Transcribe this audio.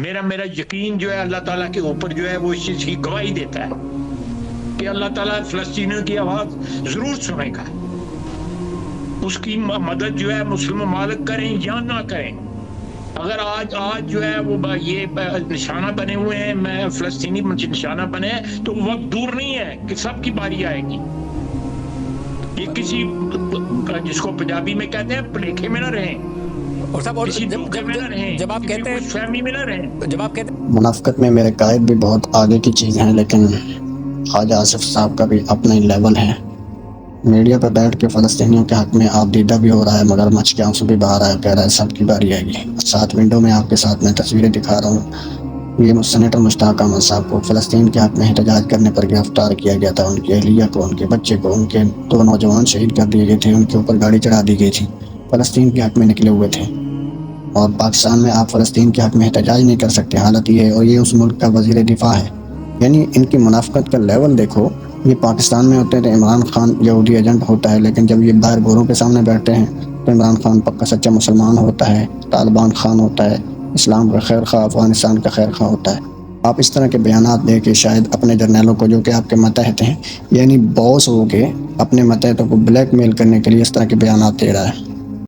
میرا یقین جو ہے اللہ تعالیٰ کے اوپر جو ہے وہ اس چیز کی گواہی دیتا ہے کہ اللہ تعالیٰ فلسطینیوں کی آواز ضرور سنے گا. اس کی مدد جو ہے مسلم ممالک کریں یا نہ کریں. اگر آج جو ہے وہ یہ نشانہ بنے ہوئے ہیں، میں فلسطینی نشانہ بنے ہیں، تو وقت دور نہیں ہے کہ سب کی باری آئے گی. یہ کسی جس کو پنجابی میں کہتے ہیں پلیکھے میں نہ رہیں، اور صاحب جب آپ کہتے ہیں فہمی میں نہ رہیں. جب آپ کہتے ہیں منافقت میں میرے قائد بھی بہت آگے کی چیز ہیں، لیکن خواجہ آصف صاحب کا بھی اپنا ہی لیول ہے. میڈیا پہ بیٹھ کے فلسطینیوں کے حق میں آپ دیدہ بھی ہو رہا ہے، مگر مچھ کے آنسو بھی بہا رہا ہے، کہہ رہا ہے سب کی باری آئے گی. ساتھ ونڈو میں آپ کے ساتھ میں تصویریں دکھا رہا ہوں. یہ سینیٹر مشتاق احمد صاحب کو فلسطین کے حق میں احتجاج کرنے پر گرفتار کیا گیا تھا. ان کی اہلیہ کو، ان کے بچے کو، ان کے 2 نوجوان شہید کر دیے گئے تھے، ان کے اوپر گاڑی چڑھا دی گئی تھی. فلسطین کے حق میں نکلے ہوئے تھے، اور پاکستان میں آپ فلسطین کے حق میں احتجاج نہیں کر سکتے. حالت یہ ہے، اور یہ اس ملک کا وزیر دفاع ہے. یعنی ان کی منافقت کا لیول دیکھو. یہ پاکستان میں ہوتے تھے عمران خان یہودی ایجنٹ ہوتا ہے، لیکن جب یہ باہر گوروں کے سامنے بیٹھتے ہیں تو عمران خان پکا سچا مسلمان ہوتا ہے، طالبان خان ہوتا ہے، اسلام کا خیر خواہ، افغانستان کا خیر خواہ ہوتا ہے. آپ اس طرح کے بیانات دے کے شاید اپنے جرنیلوں کو، جو کہ آپ کے ماتحت ہیں، یعنی باس ہو کے اپنے ماتحتوں کو بلیک میل کرنے کے لیے اس طرح کے بیانات دے رہا ہے.